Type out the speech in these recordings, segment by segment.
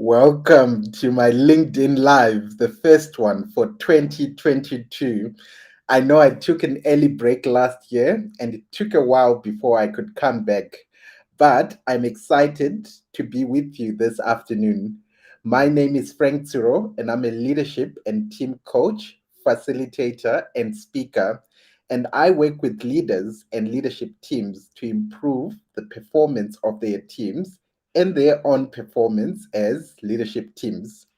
Welcome to my LinkedIn Live, the first one for 2022. I know I took an early break last year and it took a while before I could come back, but I'm excited to be with you this afternoon. My name is Frank Tsuro and I'm a leadership and team coach, facilitator, and speaker. And I work with leaders and leadership teams to improve the performance of their teams and their own performance as leadership teams.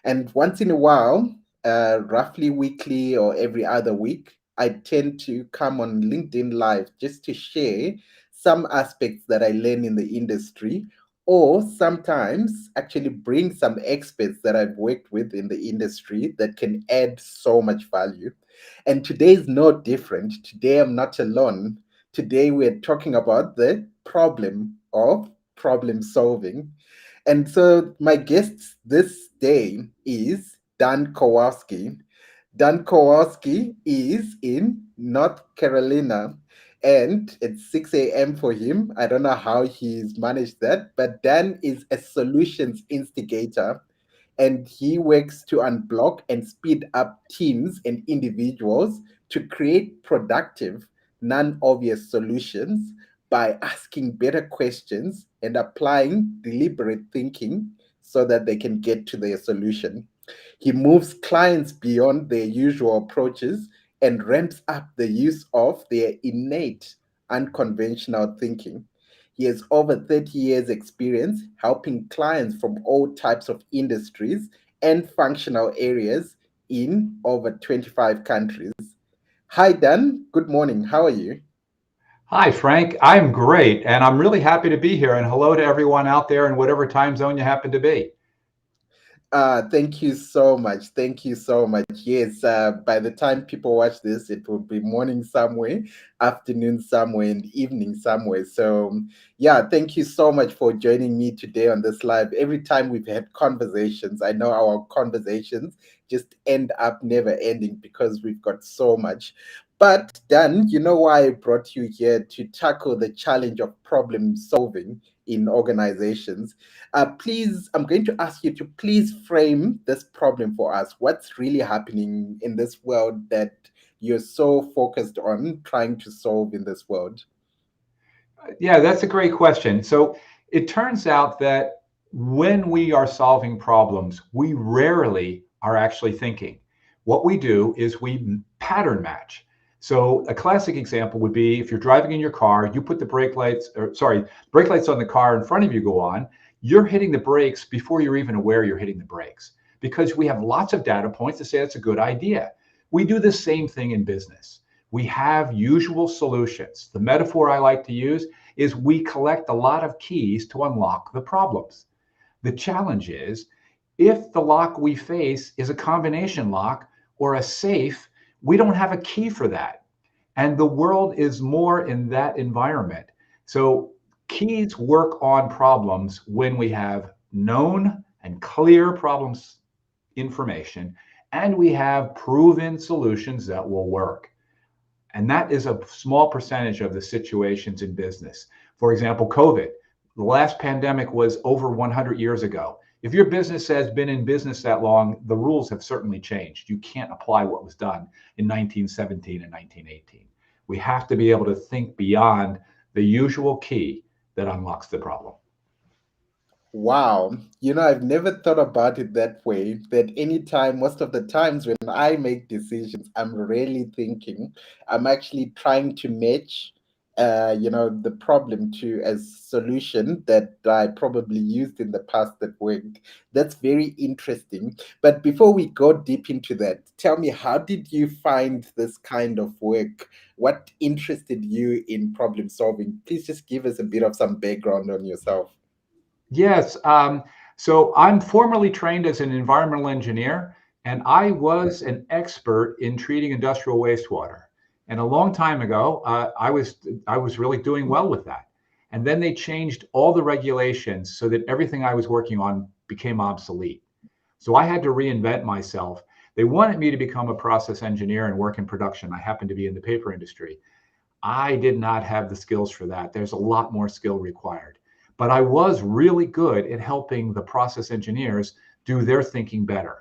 And once in a while, roughly weekly or every other week, I tend to come on LinkedIn Live just to share some aspects that I learn in the industry, or sometimes actually bring some experts that I've worked with in the industry that can add so much value. And today is no different. Today I'm not alone. Today we're talking about the problem of problem solving. And so my guest this day is Dan Kowalski. Dan Kowalski is in North Carolina and it's 6 a.m. for him. I don't know how he's managed that, but Dan is a solutions instigator and he works to unblock and speed up teams and individuals to create productive, non obvious solutions by asking better questions and applying deliberate thinking so that they can get to their solution. He moves clients beyond their usual approaches and ramps up the use of their innate, unconventional thinking. He has over 30 years' experience helping clients from all types of industries and functional areas in over 25 countries. Hi, Dan. Good morning. How are you? Hi, Frank. I'm great, and I'm really happy to be here. And hello to everyone out there in whatever time zone you happen to be. Thank you so much. Thank you so much. Yes, by the time people watch this, it will be morning somewhere, afternoon somewhere, and evening somewhere. So, yeah, thank you so much for joining me today on this live. Every time we've had conversations, I know our conversations just end up never ending because we've got so much. But Dan, you know why I brought you here to tackle the challenge of problem solving in organizations. Please, I'm going to ask you to please frame this problem for us. What's really happening in this world that you're so focused on trying to solve in this world? Yeah, that's a great question. So it turns out that when we are solving problems, we rarely are actually thinking. What we do is we pattern match. So a classic example would be if you're driving in your car, you put the brake lights on the car in front of you go on, you're hitting the brakes before you're even aware you're hitting the brakes because we have lots of data points to say that's a good idea. We do the same thing in business. We have usual solutions. The metaphor I like to use is we collect a lot of keys to unlock the problems. The challenge is if the lock we face is a combination lock or a safe, we don't have a key for that. And the world is more in that environment. So keys work on problems when we have known and clear problems information and we have proven solutions that will work. And that is a small percentage of the situations in business. For example, COVID. The last pandemic was over 100 years ago. If your business has been in business that long, the rules have certainly changed. You can't apply what was done in 1917 and 1918. We have to be able to think beyond the usual key that unlocks the problem. Wow. I've never thought about it that way. That anytime, most of the times when I make decisions, I'm really thinking. I'm actually trying to match, the problem to a solution that I probably used in the past that worked. That's very interesting. But before we go deep into that, tell me, how did you find this kind of work? What interested you in problem solving? Please just give us a bit of some background on yourself. Yes. So I'm formally trained as an environmental engineer, and I was an expert in treating industrial wastewater. And a long time ago, I was really doing well with that. And then they changed all the regulations so that everything I was working on became obsolete. So I had to reinvent myself. They wanted me to become a process engineer and work in production. I happened to be in the paper industry. I did not have the skills for that. There's a lot more skill required. But I was really good at helping the process engineers do their thinking better.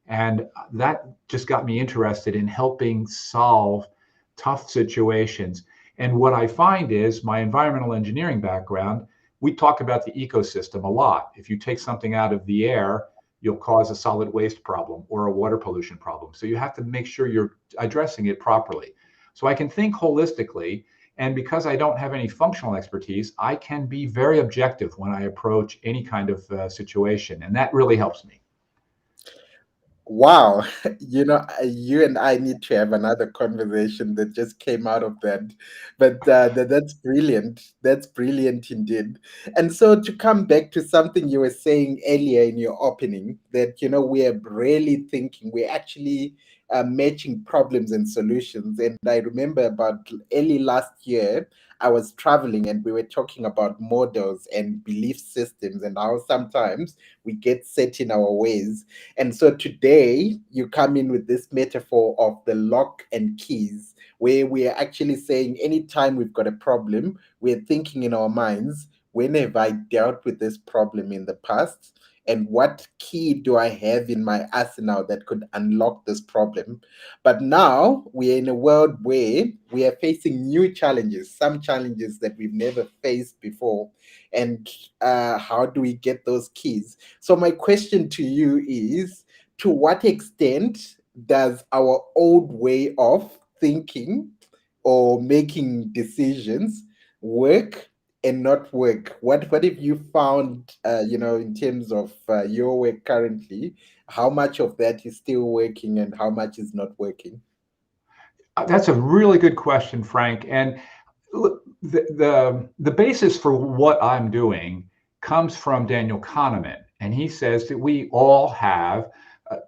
And that just got me interested in helping solve tough situations. And what I find is my environmental engineering background, we talk about the ecosystem a lot. If you take something out of the air, you'll cause a solid waste problem or a water pollution problem. So you have to make sure you're addressing it properly. So I can think holistically. And because I don't have any functional expertise, I can be very objective when I approach any kind of situation. And that really helps me. Wow, you and I need to have another conversation that just came out of that. But that's brilliant. That's brilliant indeed. And so to come back to something you were saying earlier in your opening, that we are really thinking, we're actually matching problems and solutions. And I remember about early last year, I was traveling and we were talking about models and belief systems and how sometimes we get set in our ways. And so today you come in with this metaphor of the lock and keys, where we are actually saying anytime we've got a problem, we're thinking in our minds, when have I dealt with this problem in the past? And what key do I have in my arsenal that could unlock this problem? But now we are in a world where we are facing new challenges, some challenges that we've never faced before. And how do we get those keys? So, my question to you is, to what extent does our old way of thinking or making decisions work and not work? What have you found, in terms of your work currently? How much of that is still working and how much is not working? That's a really good question, Frank. And the basis for what I'm doing comes from Daniel Kahneman, and he says that we all have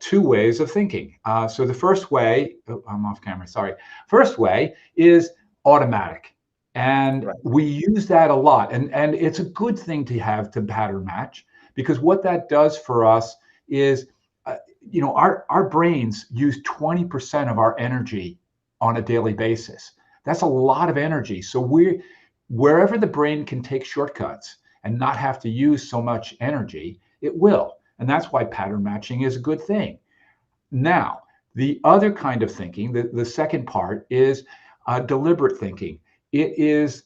two ways of thinking. So the first way, oh, I'm off camera. Sorry. First way is automatic, and Right. we use that a lot, and it's a good thing to have to pattern match, because what that does for us is, our brains use 20% of our energy on a daily basis. That's a lot of energy. So wherever the brain can take shortcuts and not have to use so much energy, it will. And that's why pattern matching is a good thing. Now, the other kind of thinking, the second part is deliberate thinking. It is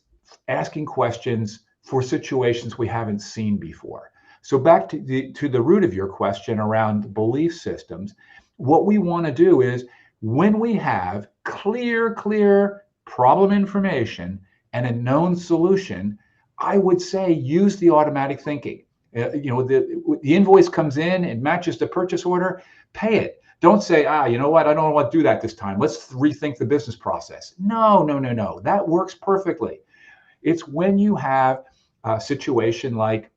asking questions for situations we haven't seen before. So back to the root of your question around belief systems, what we want to do is, when we have clear problem information and a known solution, I would say use the automatic thinking. The invoice comes in, it matches the purchase order, pay it. Don't say, you know what, I don't want to do that this time. Let's rethink the business process. No. That works perfectly. It's when you have a situation like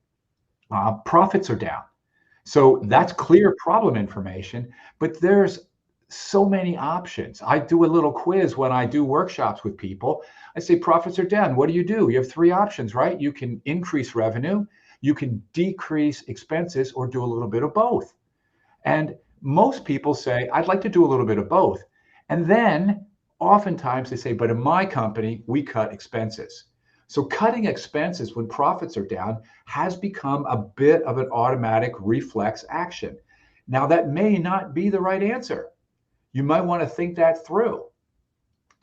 profits are down. So that's clear problem information, but there's so many options. I do a little quiz when I do workshops with people. I say, profits are down. What do? You have three options, right? You can increase revenue, you can decrease expenses, or do a little bit of both. And most people say, I'd like to do a little bit of both. And then oftentimes they say, but in my company, we cut expenses. So cutting expenses when profits are down has become a bit of an automatic reflex action. Now, that may not be the right answer. You might want to think that through.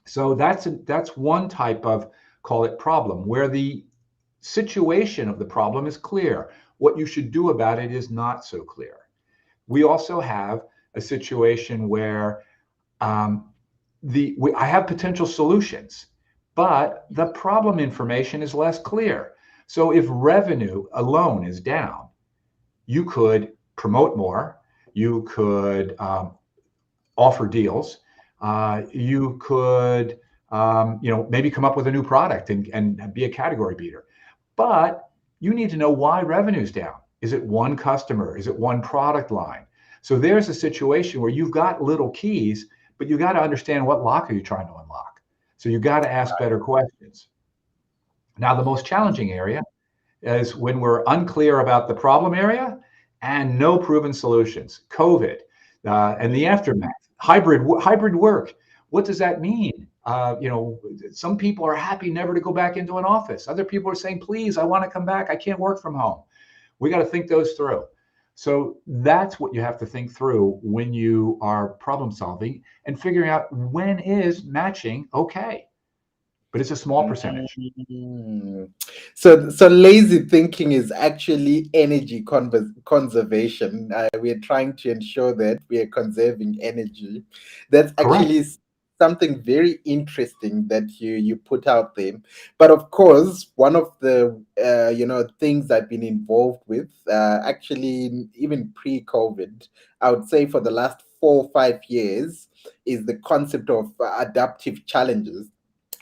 So that's one type of, call it, problem, where the situation of the problem is clear. What you should do about it is not so clear. We also have a situation where I have potential solutions, but the problem information is less clear. So if revenue alone is down, you could promote more, you could offer deals, you could maybe come up with a new product and be a category beater. But you need to know why revenue's down. Is it one customer? Is it one product line? So there's a situation where you've got little keys, but you got to understand what lock are you trying to unlock. So you got to ask better questions. Now, the most challenging area is when we're unclear about the problem area and no proven solutions. COVID and the aftermath, hybrid work. What does that mean? Some people are happy never to go back into an office. Other people are saying, please, I want to come back. I can't work from home. We got to think those through. So that's what you have to think through when you are problem solving and figuring out when is matching okay. But it's a small percentage. Mm. So lazy thinking is actually energy conservation. We are trying to ensure that we are conserving energy. That's Correct. actually something very interesting that you put out there. But of course, one of the things I've been involved with, actually even pre-COVID, I would say for the last 4 or 5 years, is the concept of adaptive challenges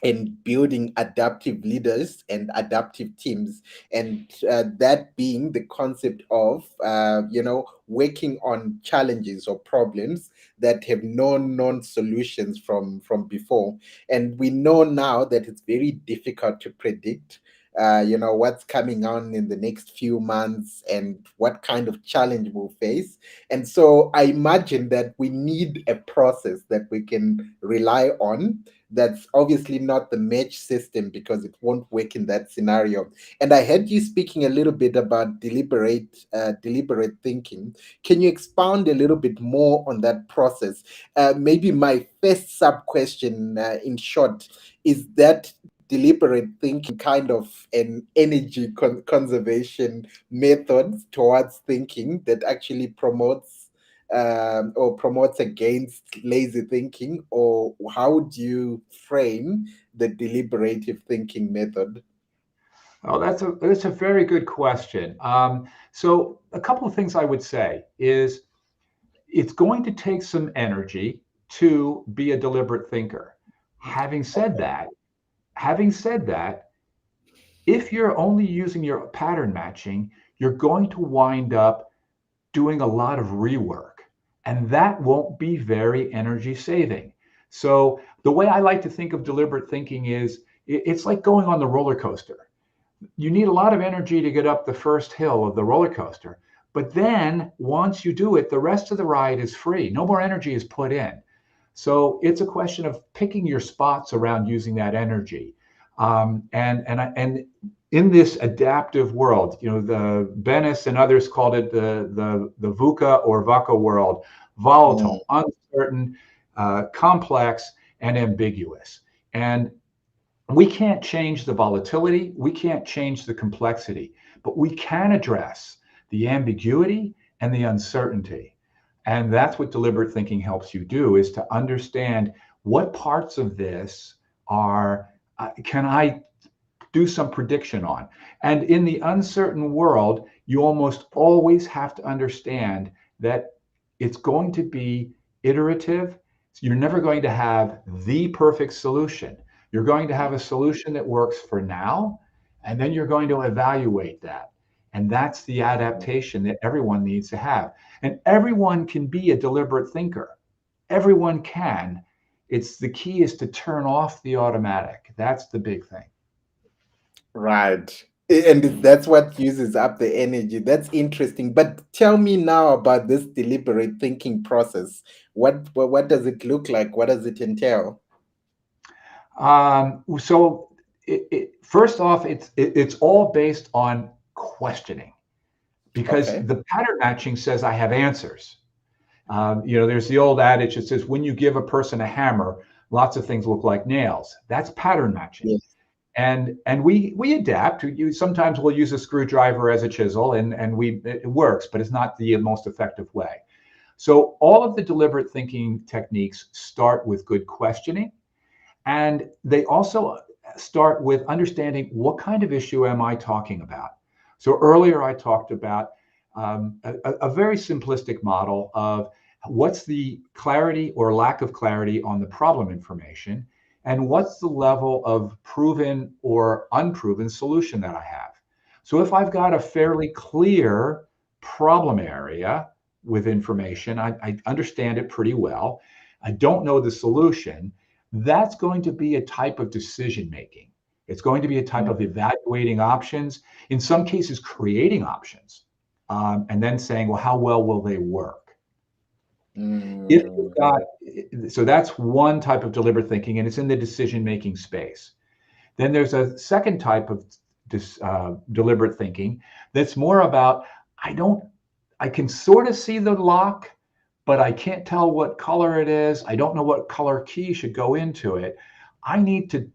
and building adaptive leaders and adaptive teams, and that being the concept of working on challenges or problems that have no known solutions from before. And we know now that it's very difficult to predict what's coming on in the next few months and what kind of challenge we'll face. And so I imagine that we need a process that we can rely on, that's obviously not the match system because it won't work in that scenario. And I heard you speaking a little bit about deliberate thinking. Can you expound a little bit more on that process? Maybe my first sub question, in short, is that deliberate thinking kind of an energy conservation method towards thinking that actually promotes against lazy thinking, or how do you frame the deliberative thinking method? Oh, that's a very good question. So a couple of things I would say is it's going to take some energy to be a deliberate thinker. Having said Okay. that, having said that, if you're only using your pattern matching, you're going to wind up doing a lot of rework, and that won't be very energy saving. So the way I like to think of deliberate thinking is it's like going on the roller coaster. You need a lot of energy to get up the first hill of the roller coaster. But then once you do it, the rest of the ride is free. No more energy is put in. So it's a question of picking your spots around using that energy. And in this adaptive world, the Bennis and others called it the VUCA or VUCA world: Mm, volatile, uncertain, complex, and ambiguous. And we can't change the volatility, we can't change the complexity, but we can address the ambiguity and the uncertainty. And that's what deliberate thinking helps you do, is to understand what parts of this are can I do some prediction on. And in the uncertain world, you almost always have to understand that it's going to be iterative. You're never going to have the perfect solution. You're going to have a solution that works for now, and then you're going to evaluate that. And that's the adaptation that everyone needs to have. And everyone can be a deliberate thinker. Everyone can. It's the key is to turn off the automatic. That's the big thing. right. And that's what uses up the energy. That's interesting. But tell me now about this deliberate thinking process. What does it look like? What does it entail? First off, it's all based on questioning, because Okay. the pattern matching says I have answers. There's the old adage that says when you give a person a hammer, lots of things look like nails. That's pattern matching. Yes. And we adapt. Sometimes we'll use a screwdriver as a chisel, and it works, but it's not the most effective way. So all of the deliberate thinking techniques start with good questioning, and they also start with understanding what kind of issue am I talking about. So earlier I talked about a very simplistic model of what's the clarity or lack of clarity on the problem information, and what's the level of proven or unproven solution that I have. So if I've got a fairly clear problem area with information, I understand it pretty well, I don't know the solution, that's going to be a type of decision making. It's going to be a type of evaluating options, in some cases, creating options. and then saying, well, how well will they work? If you've Mm, got, so that's one type of deliberate thinking, and it's in the decision-making space. Then there's a second type of deliberate thinking that's more about, I don't, I can sort of see the lock, but I can't tell what color it is. I don't know what color key should go into it. I need to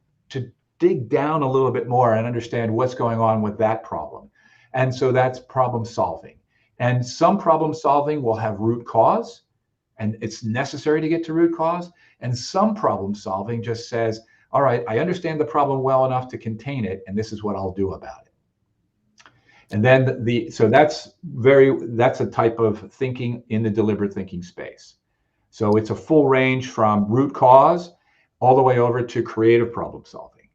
dig down a little bit more and understand what's going on with that problem. And so that's problem solving. And some problem solving will have root cause, and it's necessary to get to root cause. And some problem solving just says, all right, I understand the problem well enough to contain it, and this is what I'll do about it. And then so that's a type of thinking in the deliberate thinking space. So it's a full range from root cause all the way over to creative problem solving.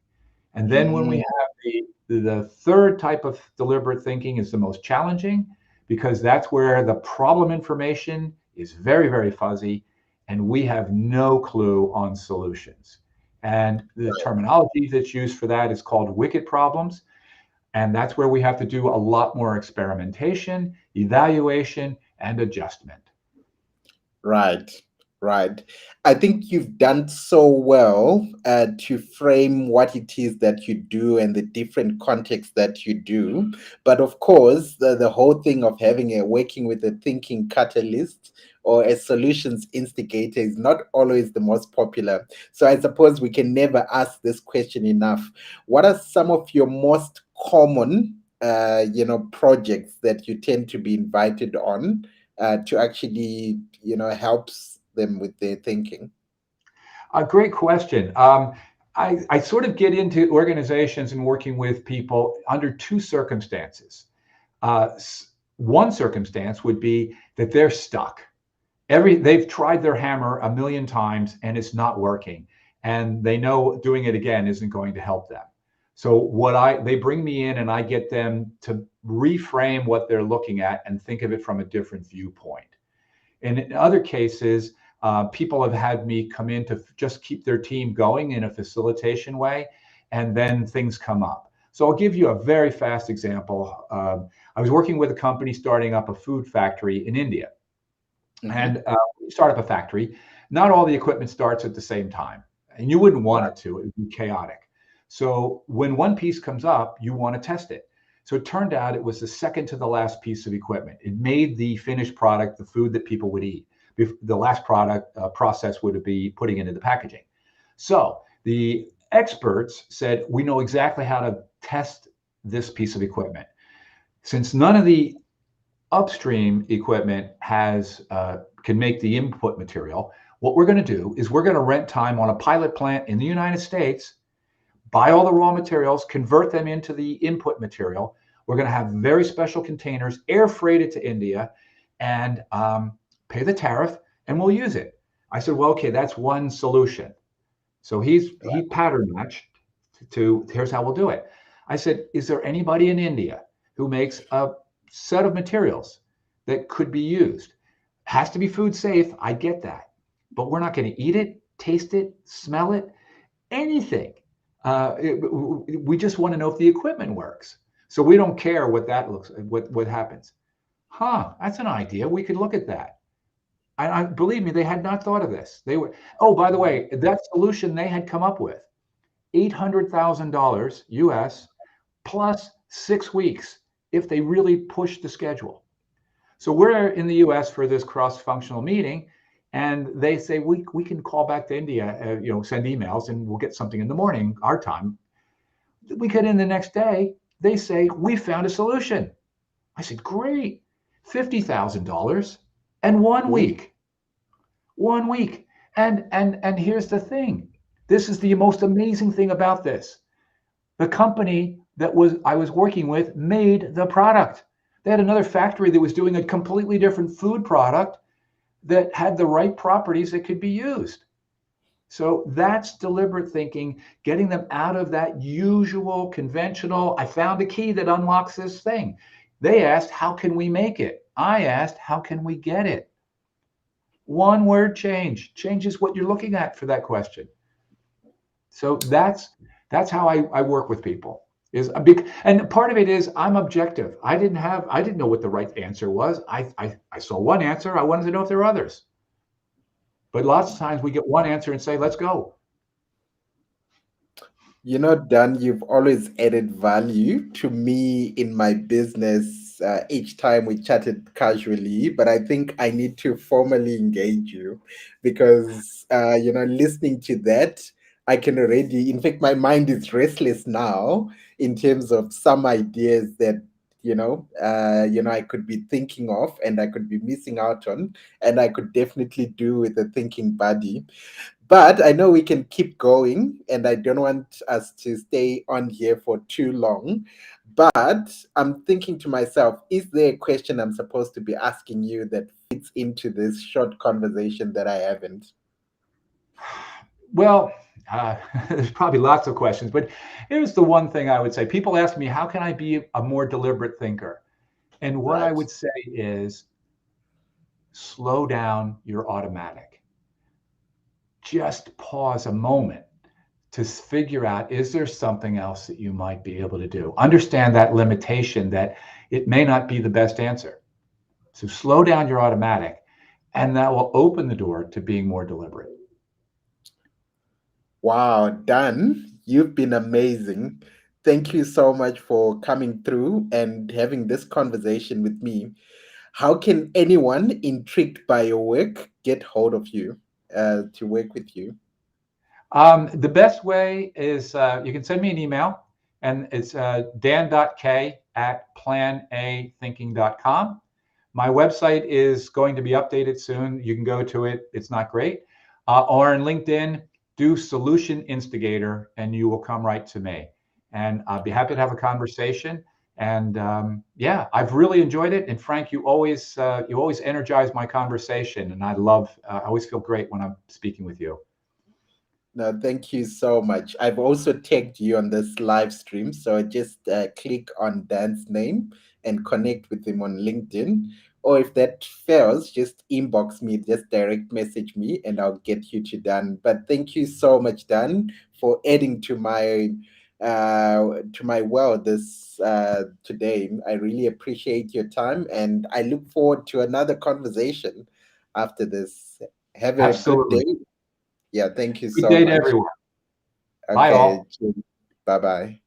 And then when we mm, have the third type of deliberate thinking is the most challenging, because that's where the problem information is very, very fuzzy and we have no clue on solutions. And the terminology that's used for that is called wicked problems. And that's where we have to do a lot more experimentation, evaluation, and adjustment. right, right. I think you've done so well to frame what it is that you do and the different contexts that you do. But of course, the whole thing of having a working with a thinking catalyst or a solutions instigator is not always the most popular. So I suppose we can never ask this question enough. What are some of your most common, projects that you tend to be invited on to actually, helps them with their thinking? A great question. I sort of get into organizations and working with people under two circumstances. Uh, One circumstance would be that they're stuck. They've tried their hammer a million times and it's not working, and they know doing it again isn't going to help them. So they bring me in and I get them to reframe what they're looking at and think of it from a different viewpoint. And in other cases, people have had me come in to just keep their team going in a facilitation way, and then things come up. So I'll give you a very fast example. I was working with a company starting up a food factory in India. Mm-hmm. And when you start up a factory, not all the equipment starts at the same time. And you wouldn't want Right. it to, it would be chaotic. So when one piece comes up, you want to test it. So it turned out it was the second to the last piece of equipment. It made the finished product, the food that people would eat. The last product process would be putting it into the packaging. So the experts said, we know exactly how to test this piece of equipment. Since none of the upstream equipment can make the input material, what we're going to do is we're going to rent time on a pilot plant in the United States, buy all the raw materials, convert them into the input material. We're going to have very special containers, air freighted to India, and pay the tariff, and we'll use it. I said, well, okay, that's one solution. So he pattern matched to here's how we'll do it. I said, is there anybody in India who makes a set of materials that could be used? Has to be food safe. I get that, but we're not going to eat it, taste it, smell it, anything. We just want to know if the equipment works. So we don't care what that looks, what happens. Huh? That's an idea. We could look at that. I believe me, they had not thought of this. They were. Oh, by the way, that solution they had come up with, $800,000 US plus 6 weeks if they really push the schedule. So we're in the US for this cross-functional meeting, and they say we can call back to India, send emails, and we'll get something in the morning, our time. We get in the next day, they say we found a solution. I said, great, $50,000 and 1 week, 1 week. And here's the thing. This is the most amazing thing about this. The company I was working with made the product. They had another factory that was doing a completely different food product that had the right properties that could be used. So that's deliberate thinking, getting them out of that usual conventional, I found a key that unlocks this thing. They asked, how can we make it? I asked, how can we get it? One word change changes what you're looking at for that question. So that's how I work with people. Is a big, and part of it is I'm objective. I didn't know what the right answer was. I saw one answer. I wanted to know if there were others. But lots of times we get one answer and say, let's go. You know, Dan, you've always added value to me in my business each time we chatted casually, but I think I need to formally engage you because, listening to that, I can already, in fact, my mind is restless now in terms of some ideas that, I could be thinking of and I could be missing out on, and I could definitely do with a thinking buddy. But I know we can keep going, and I don't want us to stay on here for too long. But I'm thinking to myself, is there a question I'm supposed to be asking you that fits into this short conversation that I haven't? Well, there's probably lots of questions, but here's the one thing I would say. People ask me, how can I be a more deliberate thinker? And what I Right. would say is slow down your automatic. Just pause a moment to figure out, is there something else that you might be able to do? Understand that limitation that it may not be the best answer. So slow down your automatic, and that will open the door to being more deliberate. Wow, Dan, you've been amazing. Thank you so much for coming through and having this conversation with me. How can anyone intrigued by your work get hold of you to work with you? The best way is you can send me an email, and it's dan.k@planathinking.com. My website is going to be updated soon. You can go to it. It's not great. Or in LinkedIn, do Solution Instigator, and you will come right to me. And I'll be happy to have a conversation. And yeah, I've really enjoyed it. And Frank, you always energize my conversation, and I always feel great when I'm speaking with you. No, thank you so much. I've also tagged you on this live stream, so just click on Dan's name and connect with him on LinkedIn. Or if that fails, just inbox me, just direct message me, and I'll get you to Dan. But thank you so much, Dan, for adding to my world this today. I really appreciate your time, and I look forward to another conversation after this. Have a good Absolutely. day. Yeah, thank you Good so day to much. everyone. Bye, Okay, all. bye bye.